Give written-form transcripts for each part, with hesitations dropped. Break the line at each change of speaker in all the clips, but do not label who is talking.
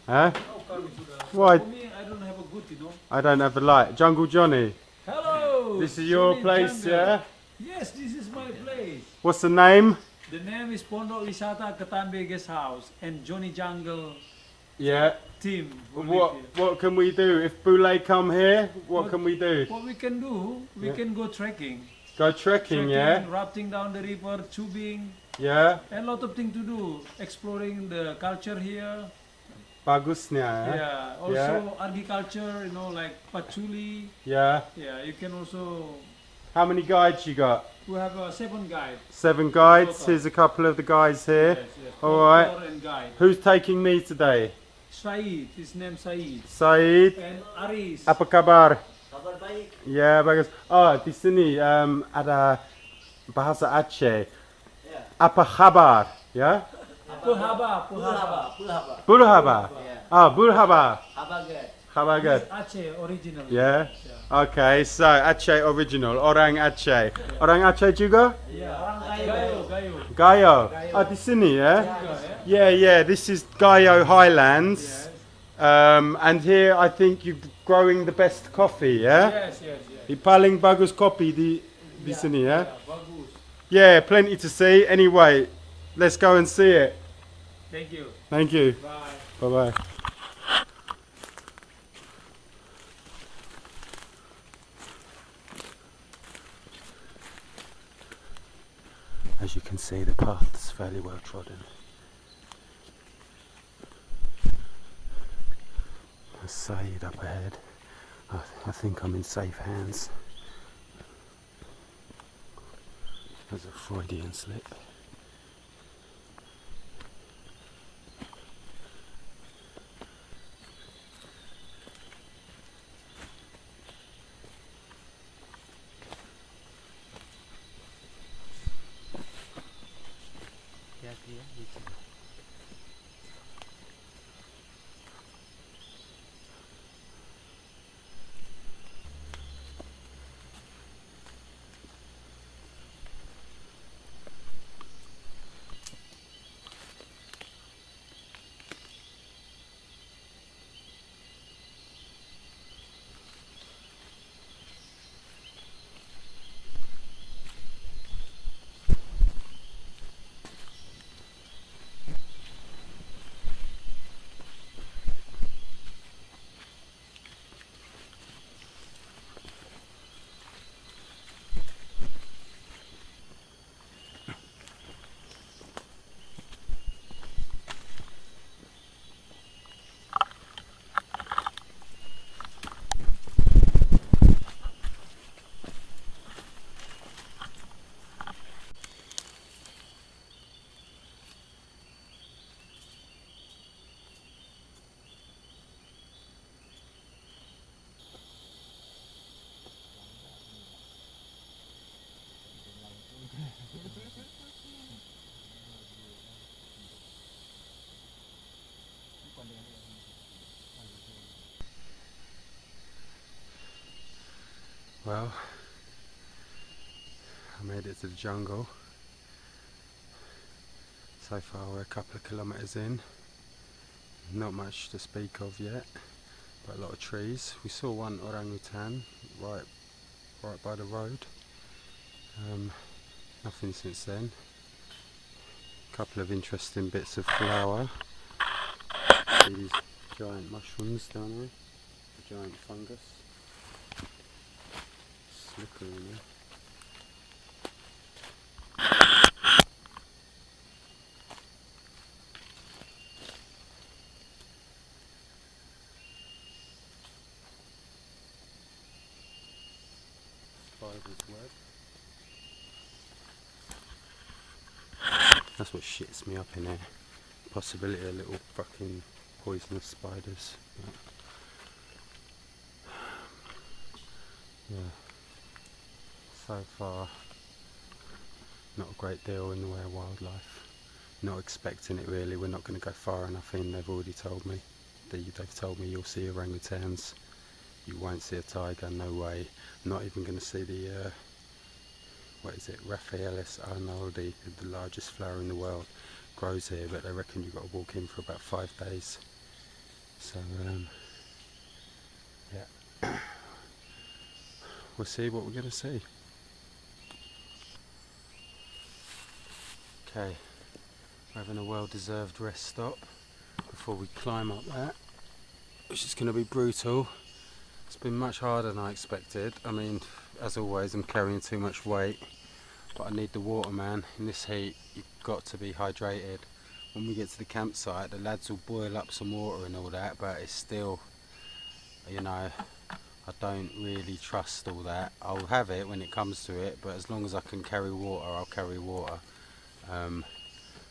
Huh? Why?
For me, I don't have a good,
I don't have a light. Jungle Johnny.
Hello!
This is your
Johnny
place,
Jungle.
yeah?
Yes, this is my place.
What's the name?
The name is Pondok Wisata Ketambe Guest House and Johnny Jungle
Yeah.
team who live here.
What can we do? If Boule come here, what can we do?
What we can do, we can go trekking.
Go trekking, yeah?
Rafting down the river, tubing,
Yeah?
and a lot of things to do. Exploring the culture here.
Bagusnya, yeah?
Yeah. Also agriculture, like patchouli.
Yeah.
Yeah, you can also.
How many guides you got?
We have 7 guides.
7 guides. Here's a couple of the guys here.
Yes.
Alright.
And guide.
Who's taking me today?
Said, his name Said.
Said.
And Aris.
Apa kabar?
Kabar baik.
Ya, bagus. Oh, di sini ada bahasa Aceh.
Ya.
Apa kabar? Ya?
Puhaba.
Burhaba. Ah, burhaba.
Habagat.
Kabagat.
Aceh original.
Yeah. Okay, so Aceh original. Orang Aceh. Orang Aceh juga?
Yeah.
Orang
Gayo.
Gayo. Ah, di sini, ya? Yeah. This is Gayo Highlands. And here I think you're growing the best coffee, yeah?
Yes.
Di paling bagus kopi di sini, ya?
Bagus.
Yeah, plenty to see. Anyway, let's go and see it.
Thank you.
Thank you.
Bye.
Bye-bye. As you can see, the path is fairly well trodden. There's Said up ahead. I think I'm in safe hands. There's a Freudian slip. Well, I made it to the jungle. So far we're a couple of kilometres in. Not much to speak of yet, but a lot of trees. We saw one orang-utan right by the road. Nothing since then. A couple of interesting bits of flower. See these giant mushrooms down there, a giant fungus. Slippery in there. Spider's web. That's what shits me up in there. Possibility of little fucking poisonous spiders. But yeah. So far, not a great deal in the way of wildlife. Not expecting it really. We're not going to go far enough in. They've already told me. They've told me you'll see orangutans. You won't see a tiger. No way. Not even going to see the what is it? Raphaelis arnoldi, the largest flower in the world. Grows here, but they reckon you've got to walk in for about 5 days. So yeah, we'll see what we're going to see. Okay, we're having a well-deserved rest stop before we climb up that, which is going to be brutal. It's been much harder than I expected. I mean, as always, I'm carrying too much weight, but I need the water, man. In this heat, you've got to be hydrated. When we get to the campsite, the lads will boil up some water and all that, but it's still, you know, I don't really trust all that. I'll have it when it comes to it, but as long as I can carry water, I'll carry water. I'm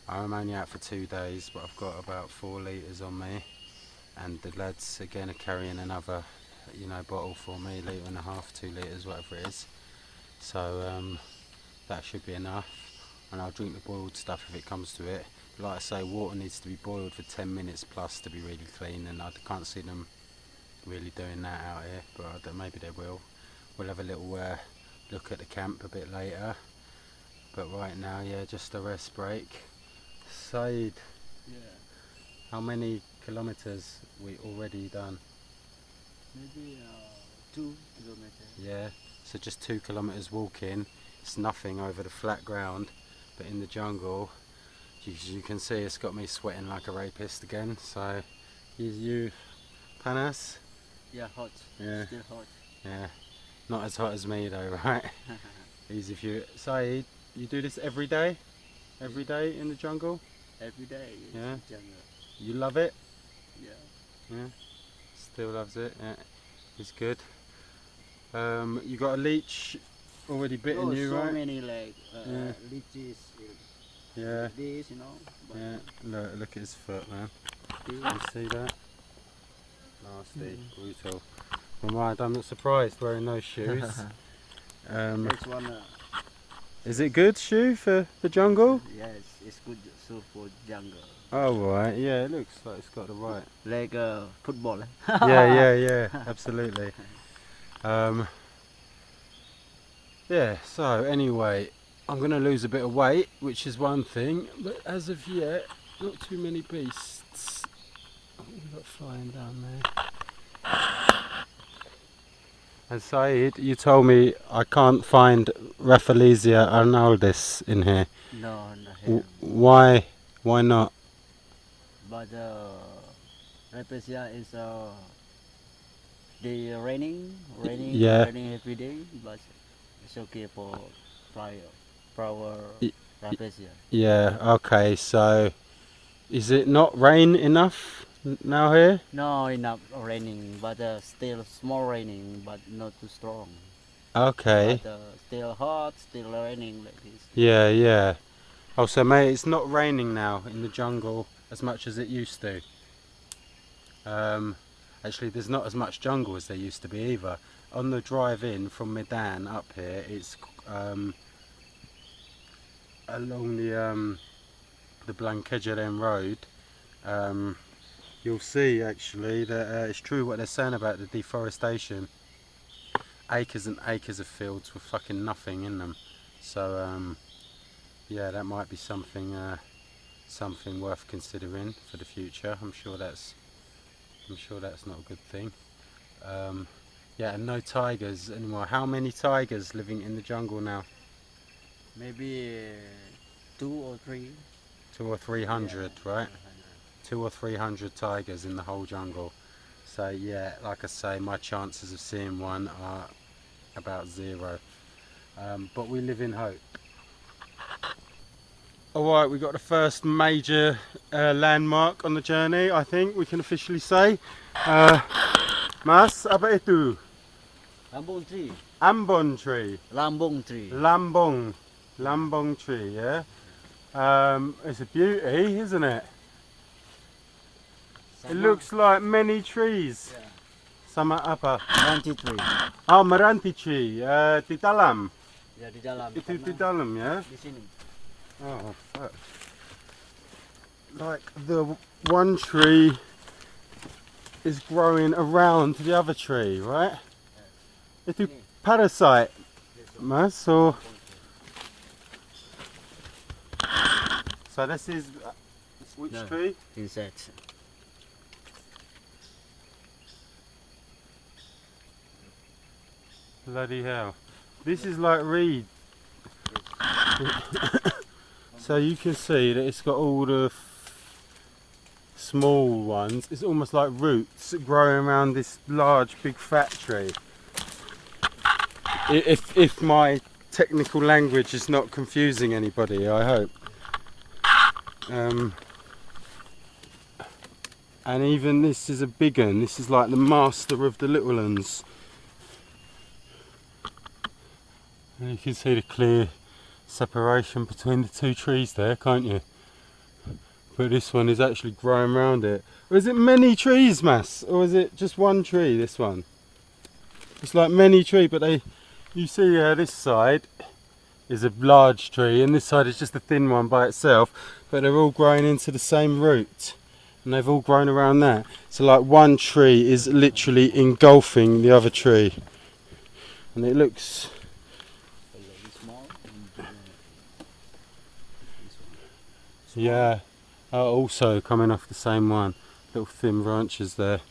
only out for 2 days, but I've got about 4 litres on me, and the lads again are carrying another, you know, bottle for me, 1.5 litres, 2 litres, whatever it is. So that should be enough, and I'll drink the boiled stuff if it comes to it. But like I say, water needs to be boiled for 10 minutes plus to be really clean, and I can't see them really doing that out here, but maybe they will. We'll have a little look at the camp a bit later, but right now, yeah, just a rest break. Said,
Yeah,
how many kilometers we already done?
maybe 2 kilometers.
Yeah, so just 2 kilometers walking. It's nothing over the flat ground, but in the jungle, you can see it's got me sweating like a rapist again. So, you Panas?
Yeah, hot.
Yeah.
Still hot.
Yeah, not as hot as me though, right? Easy for you. Saeed, you do this every day? Every day in the jungle?
Every day.
Yeah.
Jungle.
You love it?
Yeah.
Yeah. Still loves it. Yeah. It's good. You got a leech already bitten you,
so
right?
many like
Yeah.
leeches.
Yeah.
This, you know. But
Yeah. Look at his foot, man.
this,
You see that? Nasty, brutal. Well, right, I'm not surprised wearing those shoes.
next one.
Is it good shoe for the jungle?
Yes, it's good so for jungle.
Oh right, yeah, it looks like it's got the right.
Like football.
Yeah, absolutely. Yeah, so anyway, I'm going to lose a bit of weight, which is one thing, but as of yet, not too many beasts. What have we got flying down there? And Saeed, you told me I can't find Rafflesia arnaldis in here.
No, not here.
Why? Why not?
But Rapesia is the raining
Yeah.
every day, but it's okay for flower
Y-
Rapesia.
Yeah, okay, so is it not rain enough now here?
No, enough raining, but still small raining, but not too strong.
Okay,
But still hot, still raining like this.
yeah. Oh, so mate, it's not raining now in the jungle as much as it used to. Actually, there's not as much jungle as there used to be either. On the drive in from Medan up here, it's along the Blanquejaren road. You'll see actually that it's true what they're saying about the deforestation. Acres and acres of fields with fucking nothing in them. So yeah, that might be something something worth considering for the future. I'm sure that's not a good thing. Yeah, and no tigers anymore. How many tigers living in the jungle now?
Maybe 2 or 3.
200 or 300,
Yeah,
right? 200 or 300 tigers in the whole jungle. So yeah, like I say, my chances of seeing one are about 0. But we live in hope. Alright, we got the first major landmark on the journey, I think we can officially say. Mas, apa itu?
Lambong tree.
Ambon tree.
Lambong tree.
Lambong tree, yeah? It's a beauty, isn't it? It looks like many trees.
Yeah.
Sama apa?
Meranti tree.
Oh, meranti tree. Di dalam.
Ya, di dalam.
Itu di dalam, ya?
Di sini.
Oh, fuck. Like the one tree is growing around the other tree, right? Itu parasite, Mas, or... So this is which
No.
tree?
Insect.
Bloody hell. This is like reed. So you can see that it's got all the small ones. It's almost like roots growing around this large big fat tree. If my technical language is not confusing anybody, I hope. And even this is a big one. This is like the master of the little ones. And you can see the clear separation between the two trees there, can't you? But this one is actually growing around it. Or is it many trees, Mas? Or is it just one tree, this one? It's like many trees, but you see this side is a large tree and this side is just a thin one by itself, but they're all growing into the same root and they've all grown around that. So like one tree is literally engulfing the other tree, and it looks yeah, also coming off the same one, little thin branches there.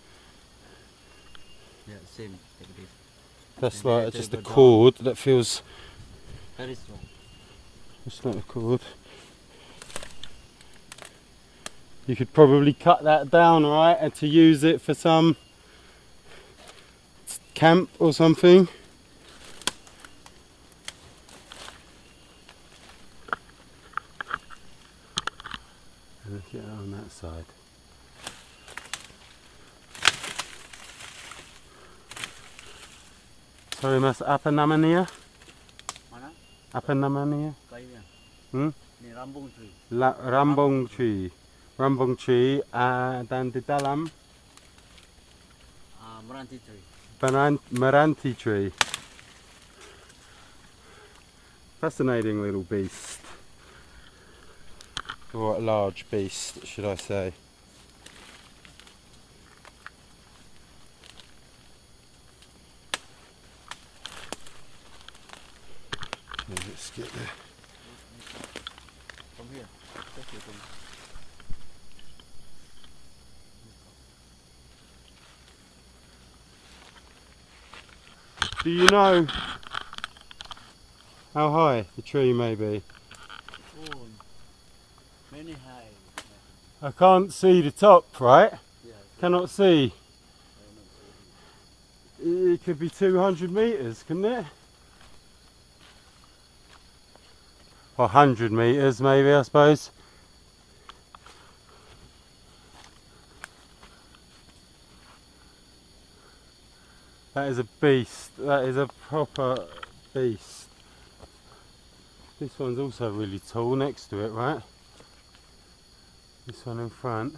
Yeah, same like this.
That's
And
like
there
just a
they go
cord that feels.
Very strong.
It's not a cord. You could probably cut that down, right, and to use it for some camp or something. Look at it on that side. Sorry, Mas, apa namanya?
Mana?
Apa namanya?
Kayunya.
Hmm?
Ini rambung tree.
Rambung tree. Rambung tree, dan di dalam
Meranti tree.
Meranti tree. Fascinating little beast. Or a large beast, should I say. Okay, let's get there.
From here. Just here from
Do you know how high the tree may be?
oh, many high.
I can't see the top, right?
Yeah.
Cannot see.
I don't
It could be 200 metres, couldn't it? Or 100 metres maybe, I suppose. That is a beast. That is a proper beast. This one's also really tall next to it, right? This one in front.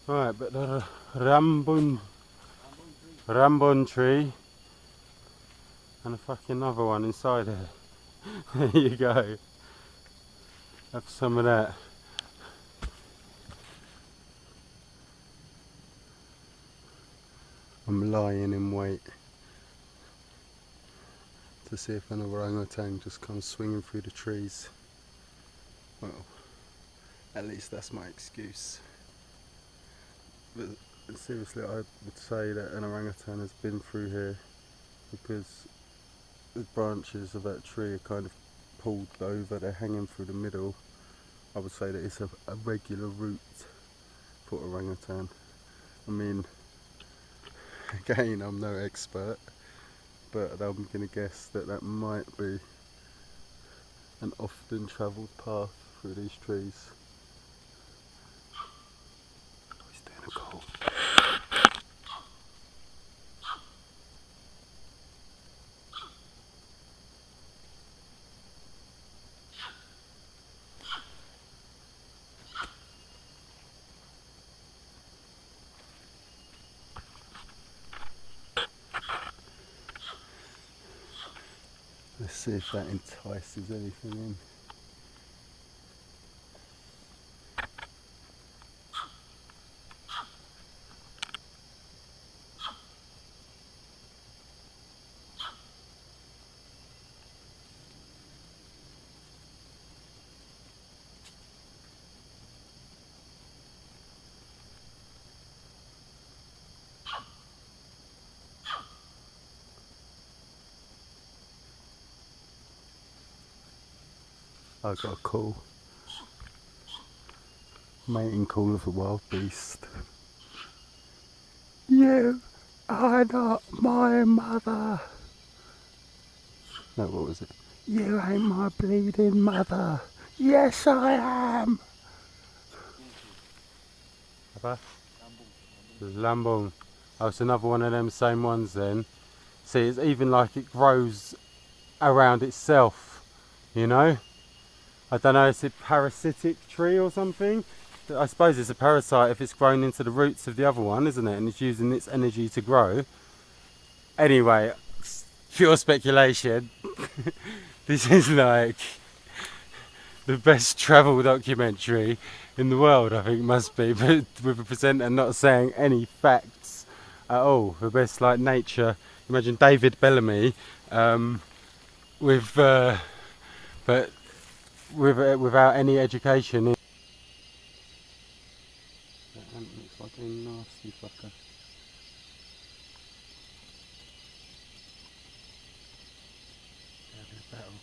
Right, but the rambun tree and a fucking other one inside here. There you go. Have some of that. I'm lying in wait to see if an orangutan just comes swinging through the trees. Well, at least that's my excuse. But seriously, I would say that an orangutan has been through here because the branches of that tree are kind of pulled over, they're hanging through the middle. I would say that it's a regular route for orangutan. I mean, again, I'm no expert, but I'm going to guess that that might be an often travelled path through these trees. Oh, he's doing a call. Let's see if that entices anything in. I got a call. Mating call of a wild beast. You are not my mother. No, what was it? You ain't my bleeding mother. Yes, I am. Apa? Lambong. Oh, it's another one of them same ones then. See, it's even like it grows around itself, you know? I don't know, is it a parasitic tree or something? I suppose it's a parasite if it's grown into the roots of the other one, isn't it? And it's using its energy to grow. Anyway, pure speculation. This is like the best travel documentary in the world, I think, must be, but with a presenter not saying any facts at all. The best, like, nature. Imagine David Bellamy with but without any education. That ant looks like a nasty fucker. They're having a battle.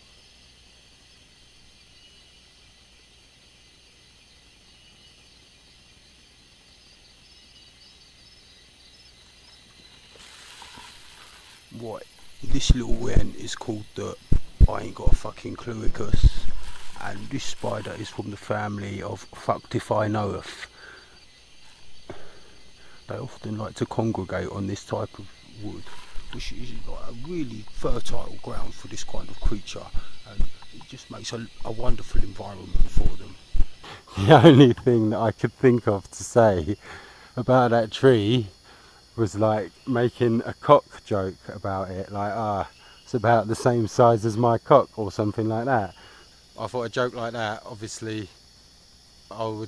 Right, this little ant is called the I ain't got a fucking cluicus, and this spider is from the family of Fructifinoeth. They often like to congregate on this type of wood, which is like a really fertile ground for this kind of creature, and it just makes a wonderful environment for them. The only thing that I could think of to say about that tree was like making a cock joke about it, like, it's about the same size as my cock or something like that. I thought a joke like that, obviously, I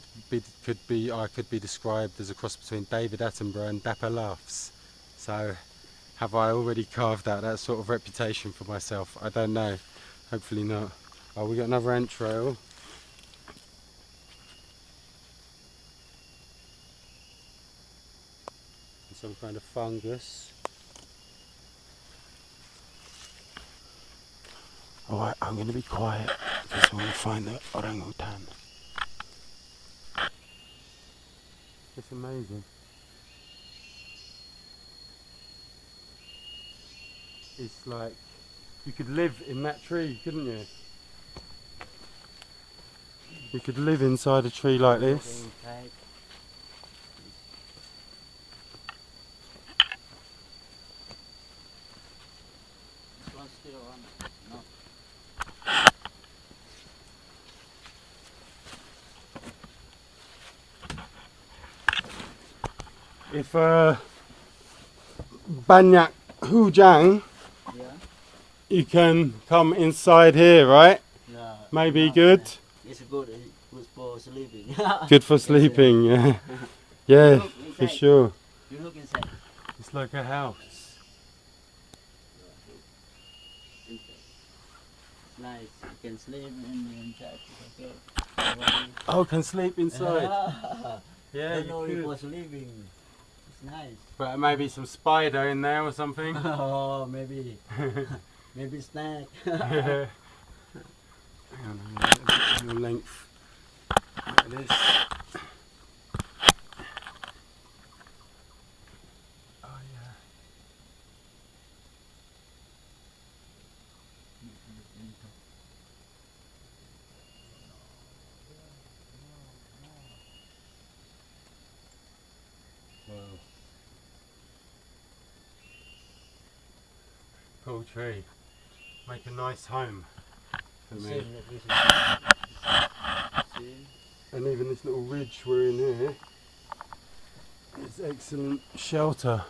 could be described as a cross between David Attenborough and Dapper Laughs. So, have I already carved out that sort of reputation for myself? I don't know. Hopefully not. Oh, we got another ant trail. Some kind of fungus. Alright, I'm going to be quiet because I want to find the orang-utan. It's amazing. It's like you could live in that tree, couldn't you? You could live inside a tree like this.
This one's still on. No.
If banyak hujang,
Yeah.
you can come inside here, right?
Yeah.
Maybe
No,
good.
It's good. It's good for sleeping.
Good for sleeping, yeah. Yeah,
Look
for
inside.
sure.
You look inside.
It's like a house.
It's nice. You can sleep in the inside. It's okay.
Oh, can sleep inside. Yeah,
Don't know
you
it
could.
was living. It's nice.
But maybe some spider in there or something.
Oh, maybe. Maybe snack.
Hang on, a bit more length like this. Oh yeah. Wow. Cool tree. Make a nice home for me.
See?
And even this little ridge we're in here is excellent shelter.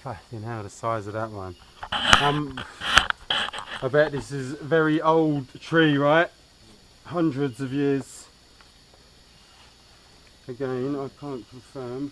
Fucking hell, the size of that one. I bet this is a very old tree, right? Hundreds of years. Again, I can't confirm.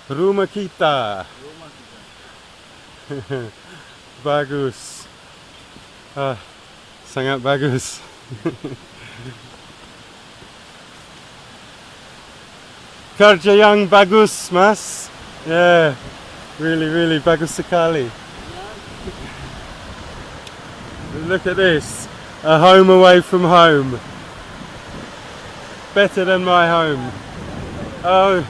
Rumah kita.
Rumah kita.
Bagus. Ah, sangat bagus. Kerja yang bagus, Mas. Yeah, really bagus sekali. Look at this. A home away from home. Better than my home. Oh.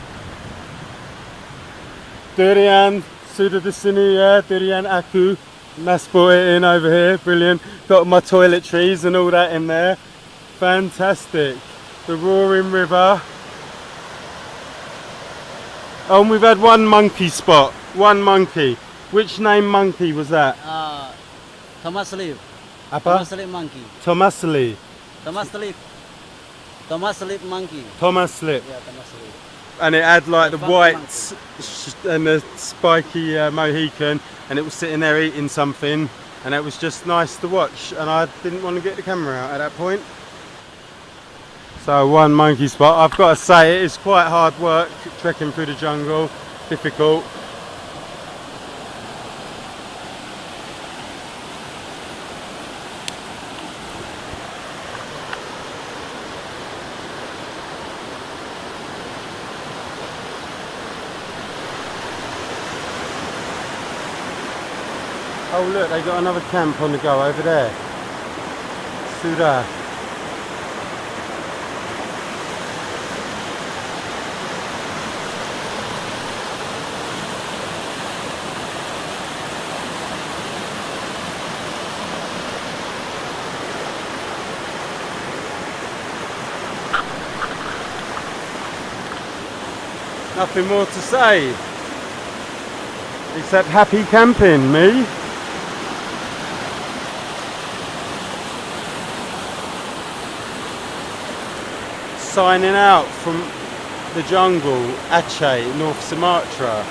Durian, sudah di sini ya, durian aku. Mas brought it in over here, brilliant. Got my toiletries and all that in there. Fantastic. The roaring river. Oh, and we've had one monkey spot. One monkey. Which name monkey was that?
Thomas Sleep.
Apa?
Thomas Sleep monkey.
Thomas Lee.
Thomas Sleep. Thomas Sleep monkey.
Thomas Slip.
Yeah, Thomas Sleep.
And it had like the
Buck
white
monkey.
and the spiky Mohican, and it was sitting there eating something, and it was just nice to watch, and I didn't want to get the camera out at that point. So one monkey spot. I've got to say, it is quite hard work trekking through the jungle, difficult. Oh look, they got another camp on the go over there. Sudah. Nothing more to say, except happy camping, me. Signing out from the jungle, Aceh, North Sumatra.